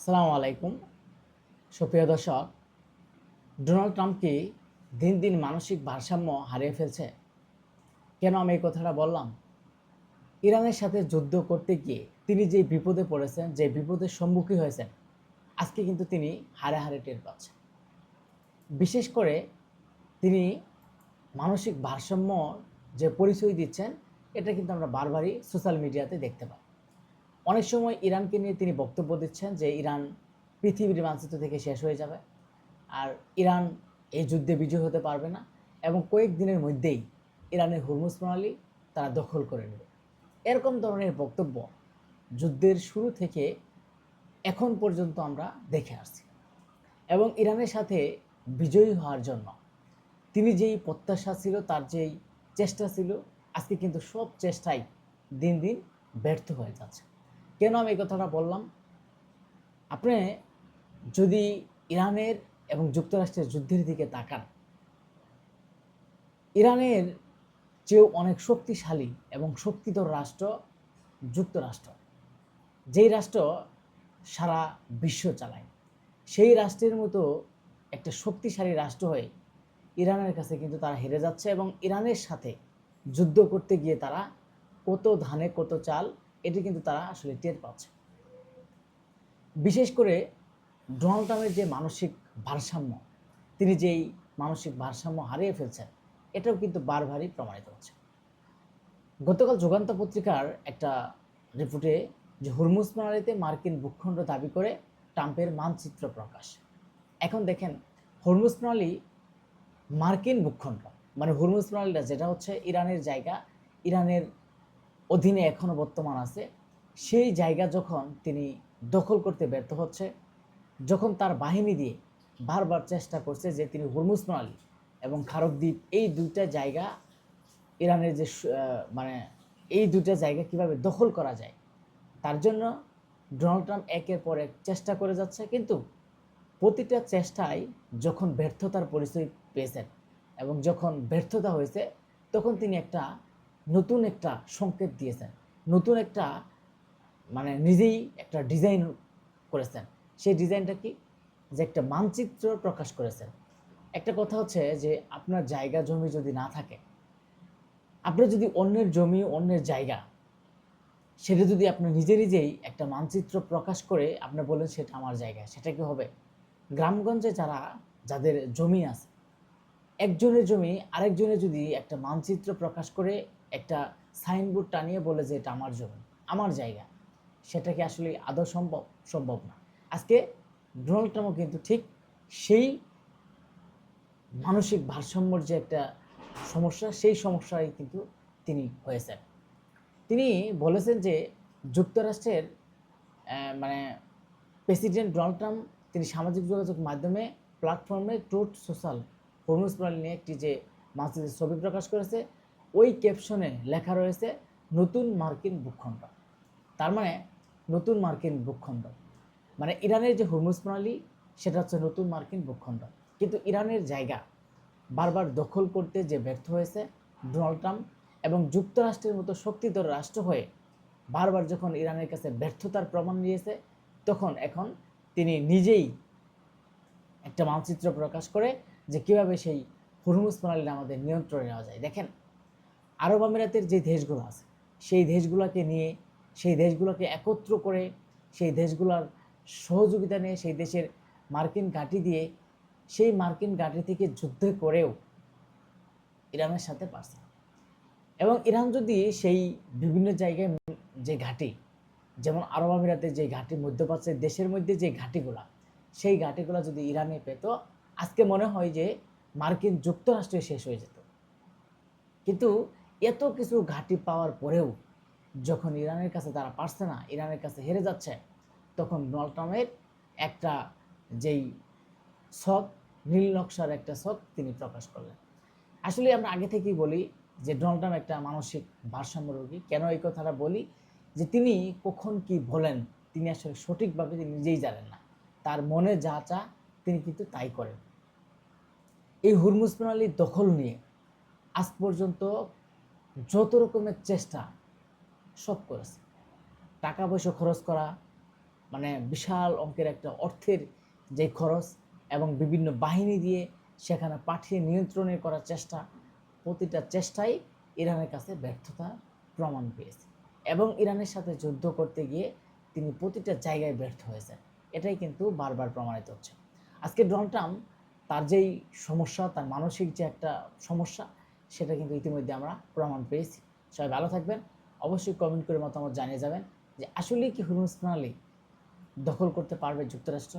আসসালামু আলাইকুম। সুপ্রিয় দর্শক, ডোনাল্ড ট্রাম্প কি দিন দিন মানসিক ভারসাম্য হারিয়ে ফেলছে? কেন আমি এই কথাটা বললাম? ইরানের সাথে যুদ্ধ করতে গিয়ে তিনি যে বিপদে পড়েছেন, যে বিপদের সম্মুখীন হয়েছেন, আজকে কিন্তু তিনি হাড়ে হাড়ে টের পাচ্ছেন। বিশেষ করে তিনি মানসিক ভারসাম্য যে পরিচয় দিচ্ছেন, এটা কিন্তু আমরা বারবারই সোশ্যাল মিডিয়াতে দেখতে পাই। অনেক সময় ইরানকে নিয়ে তিনি বক্তব্য দিচ্ছেন যে ইরান পৃথিবীর মানচিত্র থেকে শেষ হয়ে যাবে। আর ইরান এই যুদ্ধে বিজয়ী হতে পারবে না এবং কয়েক দিনের মধ্যেই ইরানের হরমুজ প্রণালী তারা দখল করে নেবে। এরকম ধরনের বক্তব্য যুদ্ধের শুরু থেকে এখন পর্যন্ত আমরা দেখে আসছি এবং ইরানের সাথে বিজয়ী হওয়ার জন্য তিনি যেই প্রত্যাশা ছিল, তার যেই চেষ্টা ছিল, আজকে কিন্তু সব চেষ্টাই দিন দিন ব্যর্থ হয়ে যাচ্ছে। কেন আমি এই কথাটা বললাম? আপনি যদি ইরানের এবং যুক্তরাষ্ট্রের যুদ্ধের দিকে তাকান, ইরানের চেয়েও অনেক শক্তিশালী এবং শক্তিধর রাষ্ট্র যুক্তরাষ্ট্র, যেই রাষ্ট্র সারা বিশ্ব চালায়। সেই রাষ্ট্রের মতো একটা শক্তিশালী রাষ্ট্র হয়ে ইরানের কাছে কিন্তু তারা হেরে যাচ্ছে এবং ইরানের সাথে যুদ্ধ করতে গিয়ে তারা কত ধানে কত চাল, এটি কিন্তু তারা আসলে টের পাচ্ছে। বিশেষ করে ডোনাল্ড ট্রাম্পের যে মানসিক ভারসাম্য, তিনি যেই মানসিক ভারসাম্য হারিয়ে ফেলছেন, এটাও কিন্তু বারবারই প্রমাণিত হচ্ছে। গতকাল যুগান্তর পত্রিকার একটা রিপোর্টে যে হরমুজ প্রণালীতে মার্কিন ভূখণ্ড দাবি করে ট্রাম্পের মানচিত্র প্রকাশ। এখন দেখেন, হরমুজ প্রণালী মার্কিন ভূখণ্ড, মানে হরমুজ প্রণালীটা যেটা হচ্ছে ইরানের জায়গা, ইরানের অধীনে এখনও বর্তমান আছে, সেই জায়গা যখন তিনি দখল করতে ব্যর্থ হচ্ছে, যখন তার বাহিনী দিয়ে বারবার চেষ্টা করছে যে তিনি হরমুজ প্রণালী এবং খারক দ্বীপ, এই দুইটা জায়গা ইরানের যে মানে এই দুইটা জায়গা কিভাবে দখল করা যায়, তার জন্য ডোনাল্ড ট্রাম্প একের পর এক চেষ্টা করে যাচ্ছে। কিন্তু প্রতিটা চেষ্টায় যখন ব্যর্থতার পরিচয় পেয়েছেন এবং যখন ব্যর্থতা হয়েছে, তখন তিনি নতুন একটা সংকেত দিয়েছেন, নতুন একটা মানে নিজেই একটা ডিজাইন করেছেন। সেই ডিজাইনটা কি? যে একটা মানচিত্র প্রকাশ করেছেন। একটা কথা হচ্ছে যে আপনার জায়গা জমি যদি না থাকে, আপনার যদি অন্যের জমি অন্যের জায়গা, সেটা যদি আপনি নিজে নিজেই একটা মানচিত্র প্রকাশ করে আপনি বলেন সেটা আমার জায়গা, সেটা কি হবে? গ্রামগঞ্জে যাদের জমি আছে, একজনের জমি আরেকজনের যদি একটা মানচিত্র প্রকাশ করে একটা সাইনবোর্ড টানিয়ে বলে যে এটা আমার জমি, আমার জায়গা, সেটা কি আসলে আদৌ সম্ভব? সম্ভব না। আজকে ডোনাল্ড ট্রাম্পও কিন্তু ঠিক সেই মানসিক ভারসাম্যর যে একটা সমস্যা, সেই সমস্যায় কিন্তু তিনি হয়েছেন। তিনি বলেছেন যে যুক্তরাষ্ট্রের মানে প্রেসিডেন্ট ডোনাল্ড ট্রাম্প তিনি সামাজিক যোগাযোগ মাধ্যমে প্ল্যাটফর্মে ট্রুথ সোশ্যাল হরমুজ প্রণালী নিয়ে একটি যে মানচিত্রের ছবি প্রকাশ করেছে, ওই ক্যাপশনে লেখা রয়েছে নতুন মার্কিন ভূখণ্ড। তার মানে নতুন মার্কিন ভূখণ্ড মানে ইরানের যে হরমুজ প্রণালী, সেটা হচ্ছে নতুন মার্কিন ভূখণ্ড। কিন্তু ইরানের জায়গা বারবার দখল করতে যে ব্যর্থ হয়েছে ডোনাল্ড ট্রাম্প, এবং যুক্তরাষ্ট্রের মতো শক্তিধর রাষ্ট্র হয়ে বারবার যখন ইরানের কাছে ব্যর্থতার প্রমাণ দিয়েছে, তখন এখন তিনি নিজেই একটা মানচিত্র প্রকাশ করে যে কীভাবে সেই হরমুজ প্রণালী আমাদের নিয়ন্ত্রণে নেওয়া যায়। দেখেন, আরব আমিরাতের যে দেশগুলো আছে, সেই দেশগুলোকে নিয়ে, সেই দেশগুলোকে একত্র করে, সেই দেশগুলোর সহযোগিতা নিয়ে, সেই দেশের মার্কিন ঘাঁটি দিয়ে, সেই মার্কিন ঘাঁটি থেকে যুদ্ধ করেও ইরানের সাথে পারছে। এবং ইরান যদি সেই বিভিন্ন জায়গায় যে ঘাঁটি, যেমন আরব আমিরাতের যে ঘাঁটি, মধ্যপ্রাচ্যের দেশের মধ্যে যে ঘাঁটিগুলা, সেই ঘাঁটিগুলা যদি ইরানে পেত, আজকে মনে হয় যে মার্কিন যুক্তরাষ্ট্রে শেষ হয়ে যেত। কিন্তু এত কিছু ঘাঁটি পাওয়ার পরেও যখন ইরানের কাছে তারা পারছে না, ইরানের কাছে হেরে যাচ্ছে, তখন ডোনাল্ড ট্রাম্পের একটা যেই ছক, নীল নকশার একটা ছক তিনি প্রকাশ করলেন। আসলে আমরা আগে থেকেই বলি যে ডোনাল্ড ট্রাম্প একটা মানসিক ভারসাম্য রোগী। কেন এই কথাটা বলি? যে তিনি কখন কি বলেন, তিনি আসলে সঠিকভাবে তিনি নিজেই জানেন না। তার মনে যা চা তিনি কিন্তু তাই করেন। এই হরমুজ প্রণালীর দখল নিয়ে আজ পর্যন্ত যত রকমের চেষ্টা সব করেছে। টাকা পয়সা খরচ করা, মানে বিশাল অঙ্কের একটা অর্থের যে খরচ এবং বিভিন্ন বাহিনী দিয়ে সেখানে পাঠিয়ে নিয়ন্ত্রণের করার চেষ্টা, প্রতিটা চেষ্টাই ইরানের কাছে ব্যর্থতা প্রমাণ পেয়েছে এবং ইরানের সাথে যুদ্ধ করতে গিয়ে তিনি প্রতিটা জায়গায় ব্যর্থ হয়েছেন। এটাই কিন্তু বারবার প্রমাণিত হচ্ছে। আজকে ডোনাল্ড ট্রাম্প তার যেই সমস্যা, তার মানসিক যে একটা সমস্যা, সেটা কিন্তু ইতিমধ্যে আমরা প্রমাণ পেয়েছি। সবাই ভালো থাকবেন, অবশ্যই কমেন্ট করে মতামত জানিয়ে যাবেন যে আসলেই কি হরমুজ প্রণালী দখল করতে পারবে যুক্তরাষ্ট্র।